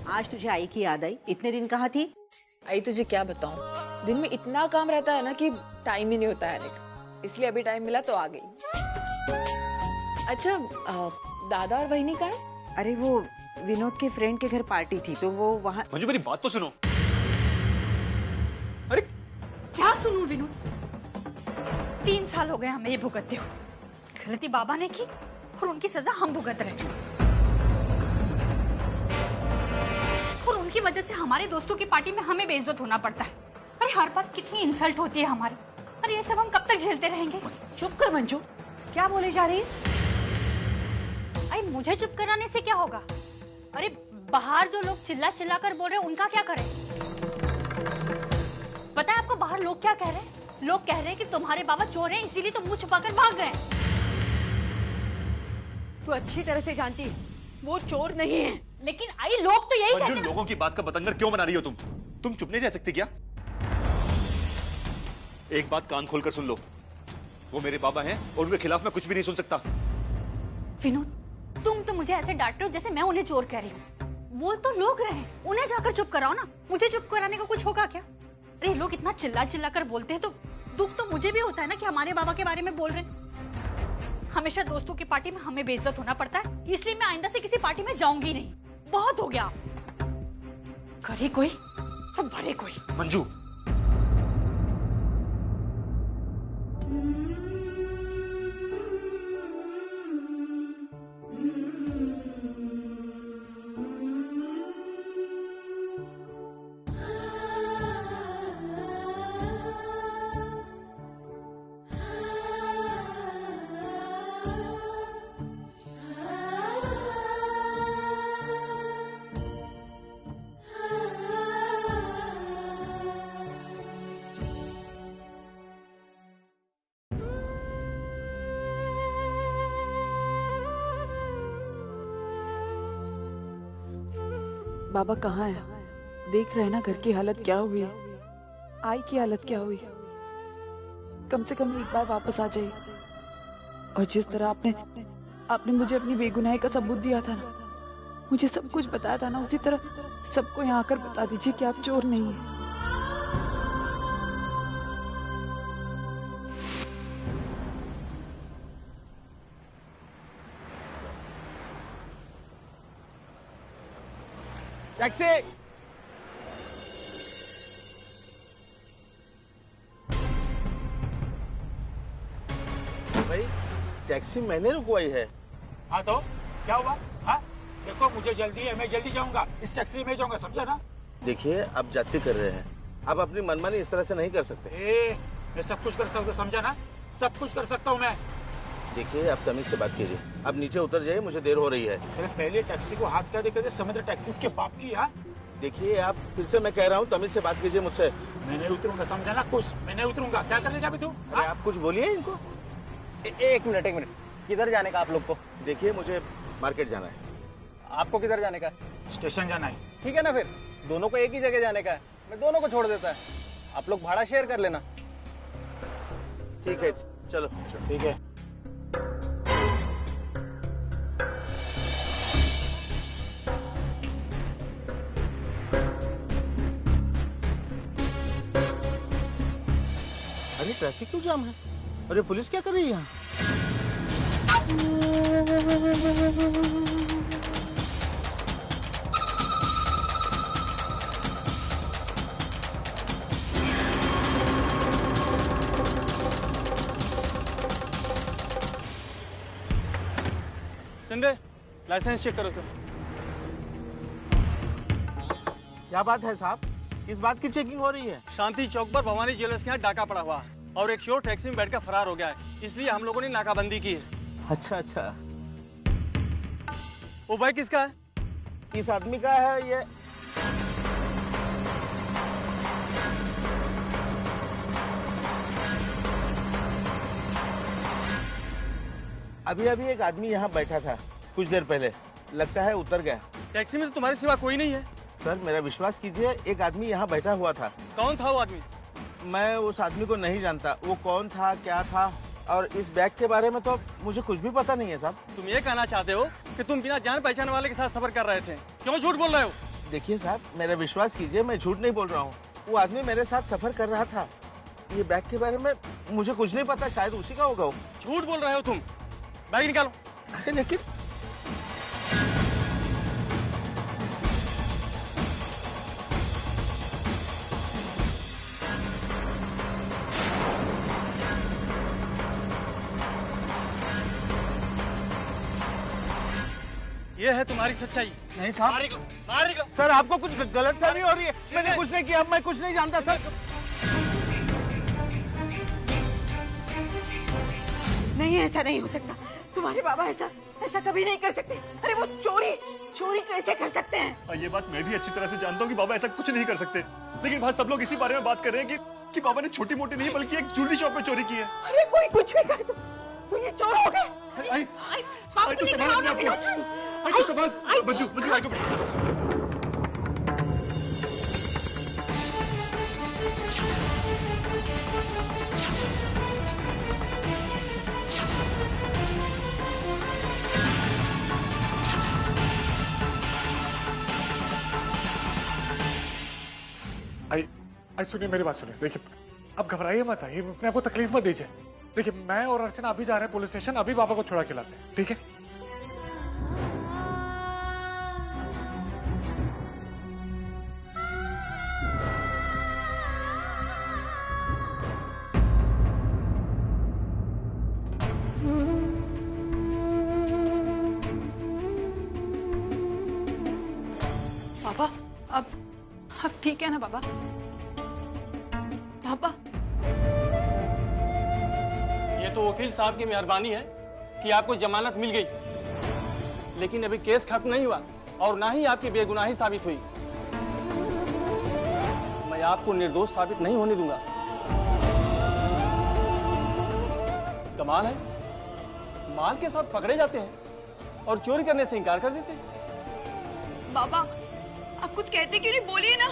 आज तुझे आई की याद आई? इतने दिन कहाँ थी? आई तुझे क्या बताऊं, दिन में इतना काम रहता है ना कि टाइम ही नहीं होता है आने का, इसलिए अभी टाइम मिला तो आ गई। अच्छा दादा और वहिनी कहाँ है? अरे वो विनोद के फ्रेंड के घर पार्टी थी तो वो वहाँ। मंजू मेरी बात तो सुनो। अरे क्या सुनूं विनोद, 3 साल हो गए हमें ये भुगतते हो। गलती बाबा ने की और उनकी सजा हम भुगत रहे, और उनकी वजह से हमारे दोस्तों की पार्टी में हमें बेइज्जत होना पड़ता है। अरे हर बार कितनी इंसल्ट होती है हमारी। अरे ये सब हम कब तक झेलते रहेंगे? चुप कर मंजू, क्या बोले जा रही है? अरे मुझे चुप कराने से क्या होगा? अरे बाहर जो लोग चिल्ला चिल्ला कर बोल रहे हैं उनका क्या करें? पता है आपको बाहर लोग क्या कह रहे हैं? लोग कह रहे हैं कि तुम्हारे बाबा चोर हैं, इसीलिए तो मुंह छुपाकर भाग गए। तू अच्छी तरह से जानती है वो चोर नहीं है। लेकिन आई लोग तो यही कहते मंजू हैं। लोगों की बात का बतंगड़ क्यों बना रही हो तुम? तुम चुप नहीं रह सकती क्या? एक बात कान खोलकर सुन लो, वो मेरे बाबा हैं और उनके खिलाफ मैं कुछ भी नहीं सुन सकता। विनोद तुम तो मुझे ऐसे डांट रहे हो जैसे मैं उन्हें चोर कह रही हूँ। बोल तो लोग रहे हैं, उन्हें जाकर चुप कराओ ना। मुझे चुप कराने का कुछ होगा क्या? अरे लोग इतना चिल्ला चिल्ला कर बोलते हैं तो दुख तो मुझे भी होता है ना कि हमारे बाबा के बारे में बोल रहे हैं। हमेशा दोस्तों की पार्टी में हमें बेइज्जत होना पड़ता है, इसलिए मैं आइंदा से किसी पार्टी में जाऊंगी नहीं। बहुत हो गया, करे कोई तो भरे कोई। मंजू बाबा कहाँ है? देख रहे हैं ना घर की हालत क्या हुई है, आई की हालत क्या हुई। कम से कम एक बार वापस आ जाइए। और जिस तरह आपने मुझे अपनी बेगुनाही का सबूत दिया था ना, मुझे सब कुछ बताया था ना, उसी तरह सबको यहाँ आकर बता दीजिए कि आप चोर नहीं है। टैक्सी! भाई टैक्सी मैंने रुकवाई है। हाँ तो क्या हुआ? हाँ देखो मुझे जल्दी है, मैं जल्दी जाऊंगा, इस टैक्सी में जाऊंगा, समझा ना? देखिए आप जाति कर रहे हैं, आप अपनी मनमानी इस तरह से नहीं कर सकते। मैं सब कुछ कर सकता हूँ, समझा ना? सब कुछ कर सकता हूँ मैं। देखिए आप तमीज से बात कीजिए, आप नीचे उतर जाइए, मुझे देर हो रही है। चले पहले टैक्सी को हाथ क्या देकर समझ टैक्सी के बाप की। हाँ देखिए आप फिर से मैं कह रहा हूँ, तमीज से बात कीजिए मुझसे। मैं नहीं उतरूंगा, समझा ना? कुछ मैं नहीं उतरूंगा। क्या कर लेगा अभी तू? अरे आप कुछ बोलिए इनको। एक मिनट, किधर जाने का आप लोग को? देखिए मुझे मार्केट जाना है। आपको किधर जाने का? स्टेशन जाना है। ठीक है ना, फिर दोनों को एक ही जगह जाने का है, मैं दोनों को छोड़ देता है। आप लोग भाड़ा शेयर कर लेना। ठीक है चलो। ठीक है। अरे ट्रैफिक क्यों जाम है? अरे पुलिस क्या कर रही है यहाँ? संजय लाइसेंस चेक करो तो। क्या बात है साहब, किस बात की चेकिंग हो रही है? शांति चौक पर भवानी ज्वेलर्स के यहाँ डाका पड़ा हुआ है और एक चोर टैक्सी में बैठकर फरार हो गया है, इसलिए हम लोगों ने नाकाबंदी की है। अच्छा वो बाइक किसका है? किस आदमी का है ये? अभी एक आदमी यहाँ बैठा था कुछ देर पहले, लगता है उतर गया। टैक्सी में तो तुम्हारे सिवा कोई नहीं है। सर मेरा विश्वास कीजिए, एक आदमी यहाँ बैठा हुआ था। कौन था वो आदमी? मैं उस आदमी को नहीं जानता, वो कौन था क्या था, और इस बैग के बारे में तो मुझे कुछ भी पता नहीं है साहब। तुम ये कहना चाहते हो कि तुम बिना जान पहचान वाले के साथ सफर कर रहे थे? क्यों झूठ बोल रहे हो? देखिए साहब, मेरा विश्वास कीजिए, मैं झूठ नहीं बोल रहा हूँ। वो आदमी मेरे साथ सफर कर रहा था। ये बैग के बारे में मुझे कुछ नहीं पता, शायद उसी का होगा वो। झूठ बोल रहे हो तुम। बैग निकालो। अरे लेकिन ये है तुम्हारी सच्चाई। नहीं साहब, बाहर निकलो, बाहर निकलो। सर आपको कुछ गलतफहमी हो रही है। मैंने कुछ नहीं किया, मैं कुछ नहीं जानता सर। नहीं, ऐसा नहीं हो सकता। तुम्हारे बाबा ऐसा कभी नहीं कर सकते। अरे वो चोरी कैसे कर सकते हैं? ये बात मैं भी अच्छी तरह से जानता हूँ कि बाबा ऐसा कुछ नहीं कर सकते, लेकिन बाहर सब लोग इसी बारे में बात कर रहे हैं कि बाबा ने छोटी मोटी नहीं बल्कि एक ज्वेलरी शॉप में चोरी की है। अरे कोई कुछ भी कर दो, तो ये चोर हो गए। आई तो संभाल अपने आप को। आई तो संभाल। मंजू आई को आई सुनिए, मेरी बात सुनिए। देखिए, अब घबराइए मत, आइए, अपने आपको तकलीफ मत दीजिए। देखिए, मैं और अर्चना अभी जा रहे हैं पुलिस स्टेशन, अभी बाबा को छुड़ा के लाते हैं, ठीक है? बाबा, अब ठीक है ना बाबा? पापा, ये तो वकील साहब की मेहरबानी है कि आपको जमानत मिल गई, लेकिन अभी केस खत्म नहीं हुआ और ना ही आपकी बेगुनाही साबित हुई। मैं आपको निर्दोष साबित नहीं होने दूंगा। कमाल है, माल के साथ पकड़े जाते हैं और चोरी करने से इनकार कर देते हैं। बाबा, आप कुछ कहते क्यों नहीं? बोलिए ना।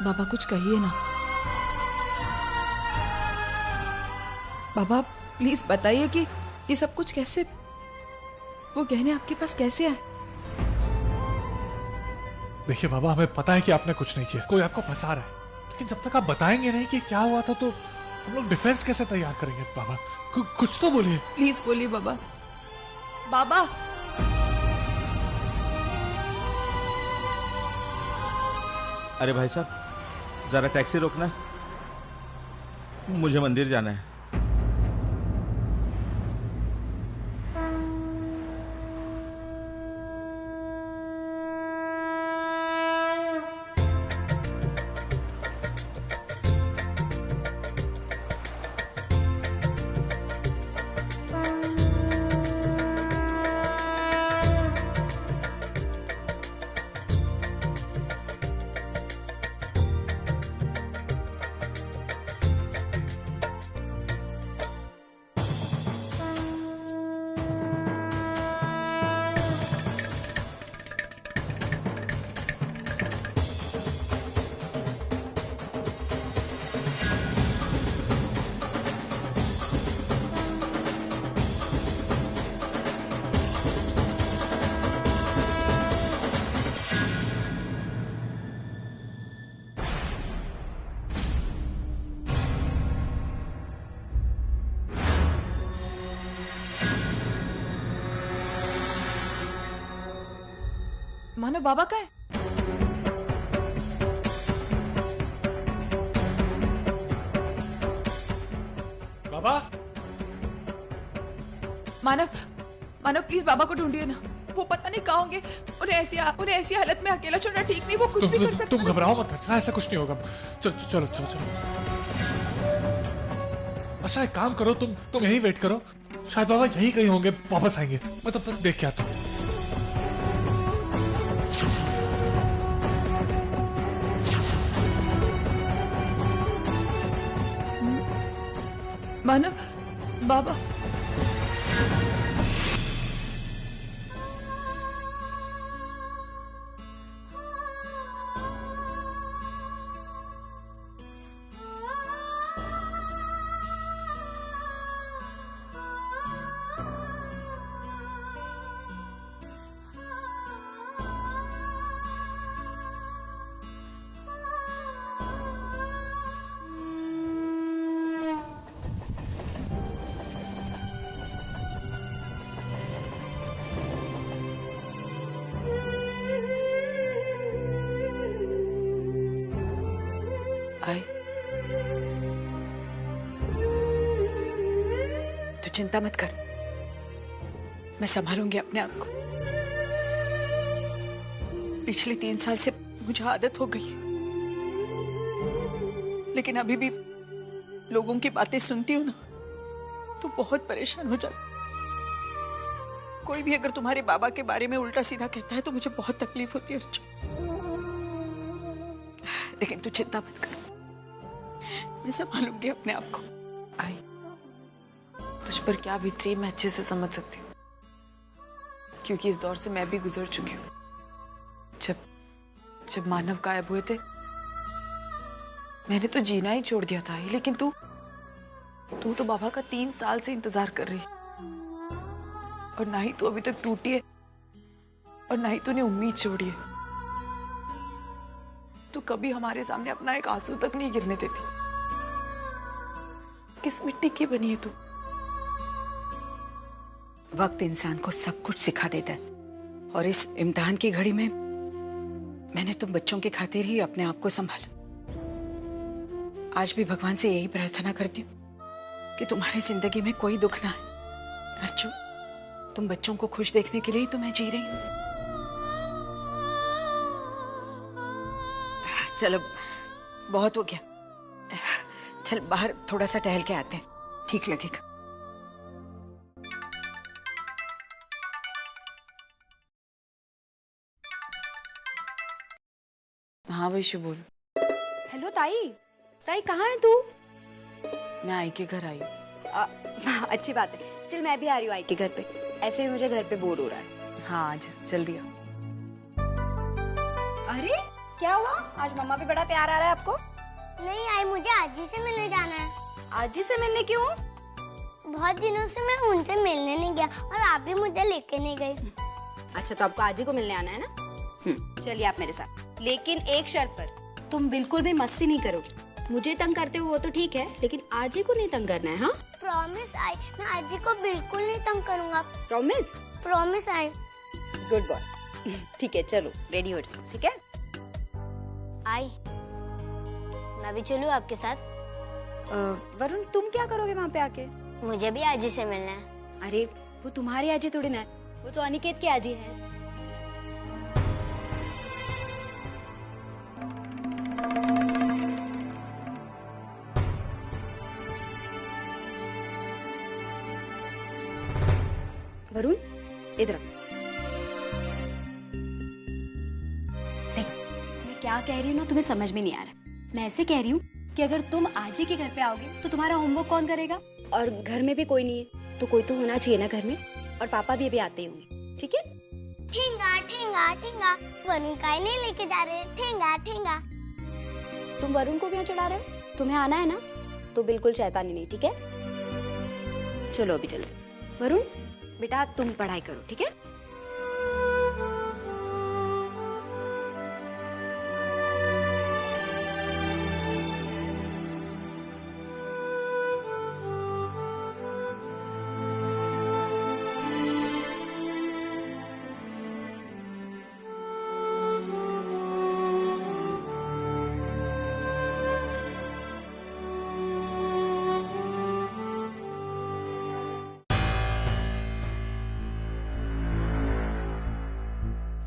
बाबा कुछ कहिए ना। बाबा प्लीज बताइए कि ये सब कुछ कैसे, वो गहने आपके पास कैसे आए? देखिए बाबा, हमें पता है कि आपने कुछ नहीं किया, कोई आपको फंसा रहा है, लेकिन जब तक आप बताएंगे नहीं कि क्या हुआ था तो हम लोग डिफेंस कैसे तैयार करेंगे? बाबा कुछ तो बोलिए। प्लीज बोलिए बाबा। बाबा, अरे भाई साहब, जरा टैक्सी रोकना, मुझे मंदिर जाना है। मानो बाबा का है? बाबा, मानव प्लीज बाबा को ढूंढिए ना, वो पता नहीं कहाँ होंगे। उन्हें ऐसी हालत में अकेला छोड़ना ठीक नहीं, वो कुछ भी कर सकते। तुम घबराओ मत अर्चना, ऐसा कुछ नहीं होगा। चलो। अच्छा एक काम करो, तुम यही वेट करो, शायद बाबा यही कहीं होंगे, वापस आएंगे। मैं तब तक देख के आता हूँ। बाबा आई तू चिंता मत कर, मैं संभालूंगी अपने आप को। पिछले 3 साल से मुझे आदत हो गई, लेकिन अभी भी लोगों की बातें सुनती हूँ ना तो बहुत परेशान हो जाती। कोई भी अगर तुम्हारे बाबा के बारे में उल्टा सीधा कहता है तो मुझे बहुत तकलीफ होती है अर्जुन। लेकिन तू चिंता मत कर, मैं संभालूंगी अपने आप को। आई तुझ पर क्या बीत रही मैं अच्छे से समझ सकती हूँ, क्योंकि इस दौर से मैं भी गुजर चुकी हूँ। जब मानव गायब हुए थे मैंने तो जीना ही छोड़ दिया था, लेकिन तू तो बाबा का 3 साल से इंतजार कर रही, और ना ही तू अभी तक टूटी है और ना ही तूने उम्मीद छोड़ी है। तू कभी हमारे सामने अपना एक आंसू तक नहीं गिरने देती। किस मिट्टी की बनी है तू? वक्त इंसान को सब कुछ सिखा देता है, और इस इम्तिहान की घड़ी में मैंने तुम बच्चों की खातिर ही अपने आप को संभाला। आज भी भगवान से यही प्रार्थना करती हूँ कि तुम्हारी जिंदगी में कोई दुख ना आए। अर्जुन, तुम बच्चों को खुश देखने के लिए ही तो मैं जी रही हूँ। चलो बहुत हो गया, चल बाहर थोड़ा सा टहल के आते हैं, ठीक लगेगा। हाँ वैशु बोल। हेलो ताई, ताई कहाँ है तू? मैं आई के घर आई हूँ। अच्छी बात है, चल मैं भी आ रही हूँ आई के घर पे। ऐसे भी मुझे घर पे बोर हो रहा है। हाँ आजा जल्दी आ। अरे क्या हुआ, आज मम्मा पे बड़ा प्यार आ रहा है आपको? नहीं आई, मुझे आजी से मिलने जाना है। आजी से मिलने क्यों? बहुत दिनों से मैं उनसे मिलने नहीं गया और आप भी मुझे लेके नहीं गई। अच्छा तो आपको आजी को मिलने आना है ना? चलिए आप मेरे साथ, लेकिन एक शर्त पर, तुम बिल्कुल भी मस्ती नहीं करोगे। मुझे तंग करते हो वो तो ठीक है, लेकिन आजी को नहीं तंग करना है। हाँ प्रॉमिस आई, मैं आजी को बिल्कुल नहीं तंग करूँगा। Promise? Promise I. Good boy. ठीक है चलो रेडी हो जाओ, ठीक है? आई मैं भी चलूँ आपके साथ? वरुण तुम क्या करोगे वहाँ पे आके? मुझे भी आजी से मिलना है। अरे वो तुम्हारी आजी थोड़ी ना है, वो तो अनिकेत की आजी है। वरुण इधर देख, मैं क्या कह रही हूँ ना तुम्हें समझ में नहीं आ रहा। मैं ऐसे कह रही हूँ कि अगर तुम आजी के घर पे आओगे तो तुम्हारा होमवर्क कौन करेगा? और घर में भी कोई नहीं है तो कोई तो होना चाहिए ना घर में, और पापा भी अभी आते ही होंगे, ठीक है? ठेंगा ठेंगा ठेंगा, वरुण काहे नहीं लेके जा रहे? ठेंगा ठेंगा। तुम वरुण को क्यों चढ़ा रहे हो? तुम्हें आना है ना तो बिल्कुल शैतानी नहीं, ठीक है? चलो अभी चलो। वरुण बेटा तुम पढ़ाई करो, ठीक है?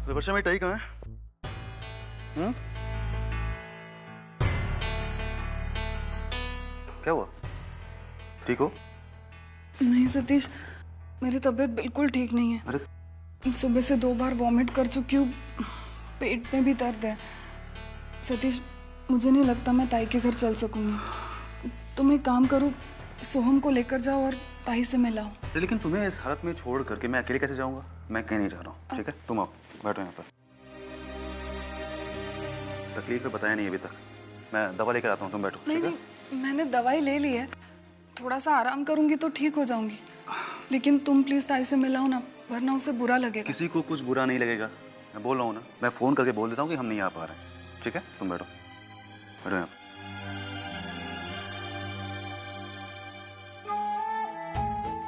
विवर्षा में टाई कहाँ है? क्या हुआ? ठीक हो? नहीं सतीश, मेरी तबीयत बिल्कुल ठीक नहीं है। अरे सुबह से 2 बार वॉमिट कर चुकी हूँ, पेट में भी दर्द है। सतीश मुझे नहीं लगता मैं ताई के घर चल सकूंगी। तुम एक काम करो, सोहम को लेकर जाओ और ताई से मिला हूँ। लेकिन तुम्हें इस हालत में छोड़ करके मैं अकेले कैसे जाऊंगा? मैं कहीं नहीं जा रहा हूँ, ठीक है? तुम आओ, बैठो यहाँ पर। तकलीफें बताया नहीं अभी तक। मैं दवा लेकर आता हूँ, तुम बैठो, ठीक है? मैंने दवाई ले ली है, थोड़ा सा आराम करूंगी तो ठीक हो जाऊंगी। लेकिन तुम प्लीज ताई से मिलाओ ना, वरना उसे बुरा लगेगा। किसी को कुछ बुरा नहीं लगेगा, मैं बोल रहा हूँ ना। मैं फोन करके बोल देता हूँ कि हम नहीं आ पा रहे हैं, ठीक है? तुम बैठो, बैठो यहाँ।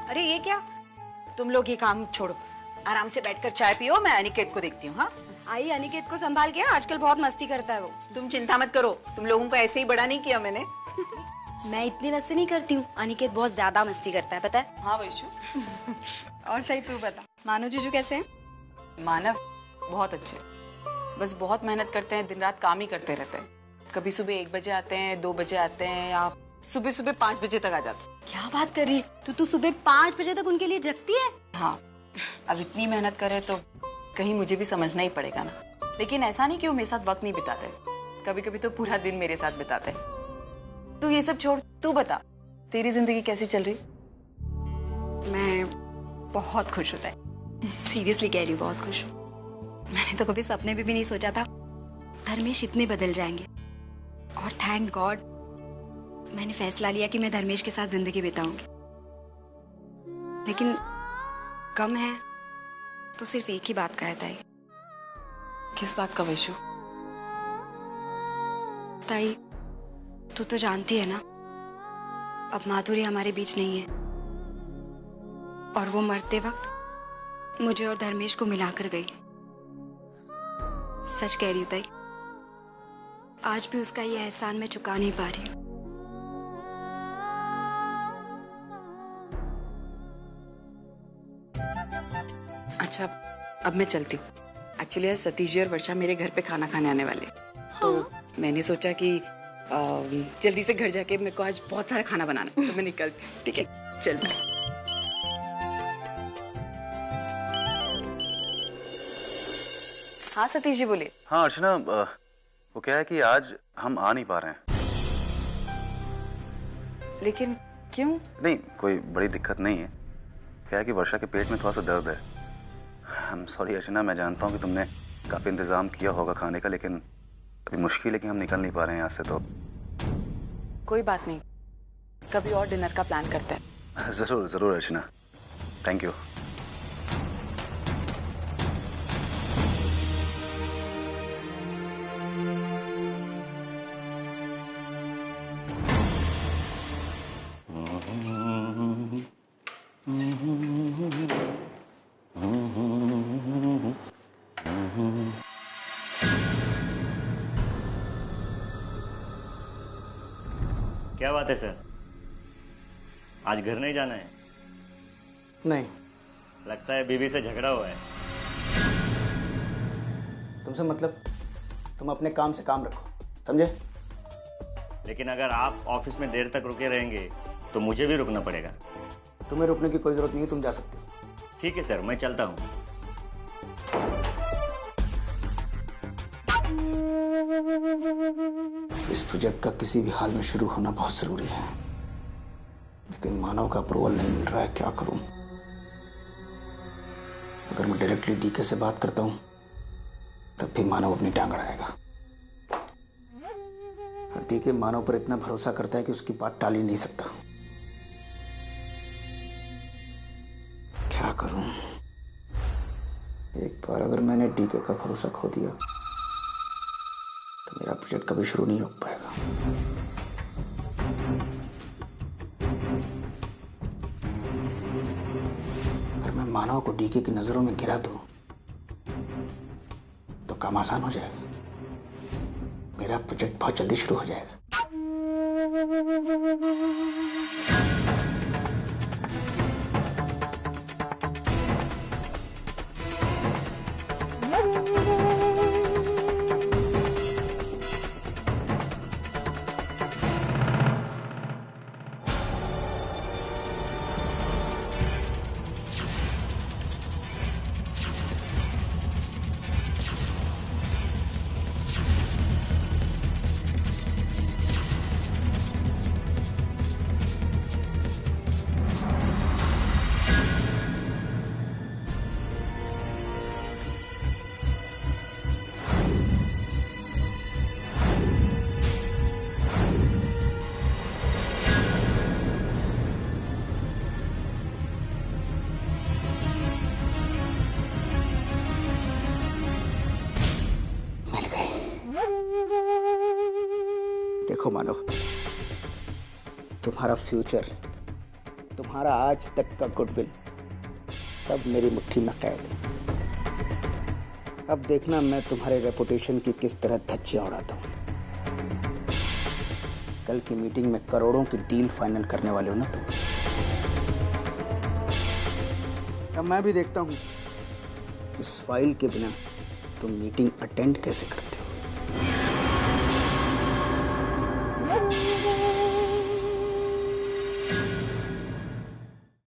अरे ये क्या, तुम लोग ये काम छोड़ो, आराम से बैठकर चाय पियो, मैं अनिकेत को देखती हूँ। हाँ आई, अनिकेत को संभाल के, आजकल बहुत मस्ती करता है वो। तुम चिंता मत करो, तुम लोगों को ऐसे ही बड़ा नहीं किया मैंने। मैं इतनी मस्ती नहीं करती हूँ, अनिकेत बहुत ज्यादा मस्ती करता है, पता है? हाँ वैशु। और सही तू बता, मानव जीजू कैसे हैं? मानव बहुत अच्छे, बस बहुत मेहनत करते हैं, दिन रात काम ही करते रहते हैं। कभी सुबह 1 बजे आते हैं, 2 बजे आते हैं, या सुबह सुबह 5 बजे तक आ जाते हैं। क्या बात कर रही है तू सुबह 5 बजे तक उनके लिए जगती है? हाँ, अब इतनी मेहनत करे तो कहीं मुझे भी समझना ही पड़ेगा ना। लेकिन ऐसा नहीं कि वो मेरे साथ वक्त नहीं बिताते, कभी कभी तो पूरा दिन मेरे साथ बिताते। तू ये सब छोड़, तू बता तेरी जिंदगी कैसी चल रही? मैं बहुत खुश होता है, सीरियसली कह रही हूँ, बहुत खुश हूँ। मैंने तो कभी सपने में भी नहीं सोचा था धर्मेश इतने बदल जाएंगे, और थैंक गॉड मैंने फैसला लिया कि मैं धर्मेश के साथ जिंदगी बिताऊंगी। लेकिन गम है तो सिर्फ एक ही बात का है ताई। किस बात का वैशु? ताई तू तो जानती है ना, अब माधुरी हमारे बीच नहीं है, और वो मरते वक्त मुझे और धर्मेश को मिलाकर गई। सच कह रही हूँ ताई, आज भी उसका ये एहसान मैं चुका नहीं पा रही हूँ। अच्छा, अब मैं चलती हूँ। एक्चुअली आज सतीश जी और वर्षा मेरे घर पे खाना खाने आने वाले, तो मैंने सोचा कि जल्दी से घर जाके मेरे को आज बहुत सारा खाना बनाना, तो मैं निकलती हूँ। ठीक है, चल बाय। हाँ सतीश जी बोले। हाँ अर्चना, वो क्या है कि आज हम आ नहीं पा रहे हैं। लेकिन क्यों? नहीं, कोई बड़ी दिक्कत नहीं है। क्या है कि वर्षा के पेट में थोड़ा सा दर्द है। आई एम सॉरी अर्चना, मैं जानता हूँ कि तुमने काफी इंतजाम किया होगा खाने का, लेकिन अभी मुश्किल है कि हम निकल नहीं पा रहे हैं यहाँ से। तो कोई बात नहीं, कभी और डिनर का प्लान करते हैं। जरूर जरूर अर्चना, थैंक यू। क्या बात है सर, आज घर नहीं जाना है? नहीं। लगता है बीवी से झगड़ा हुआ है। तुमसे मतलब, तुम अपने काम से काम रखो, समझे? लेकिन अगर आप ऑफिस में देर तक रुके रहेंगे तो मुझे भी रुकना पड़ेगा। तुम्हें रुकने की कोई जरूरत नहीं है, तुम जा सकते हो। ठीक है सर, मैं चलता हूँ। इस प्रोजेक्ट का किसी भी हाल में शुरू होना बहुत जरूरी है, लेकिन मानव का अप्रूवल नहीं मिल रहा है। क्या करूं? अगर मैं डायरेक्टली डीके से बात करता हूं तब भी मानव अपनी टांग अड़ाएगा। डीके मानव पर इतना भरोसा करता है कि उसकी बात टाल ही नहीं सकता। क्या करूं? एक बार अगर मैंने डीके का भरोसा खो दिया तो मेरा प्रोजेक्ट कभी शुरू नहीं हो पाएगा। अगर मैं मानव को डीके की नजरों में गिरा दूं तो काम आसान हो जाएगा, मेरा प्रोजेक्ट बहुत जल्दी शुरू हो जाएगा। देखो मानव, तुम्हारा फ्यूचर, तुम्हारा आज तक का गुडविल सब मेरी मुट्ठी में कैद है। अब देखना मैं तुम्हारे रेपुटेशन की किस तरह धज्जियां उड़ाता हूं। कल की मीटिंग में करोड़ों की डील फाइनल करने वाले हो ना तुम। अब मैं भी देखता हूं इस फाइल के बिना तुम मीटिंग अटेंड कैसे करते हो।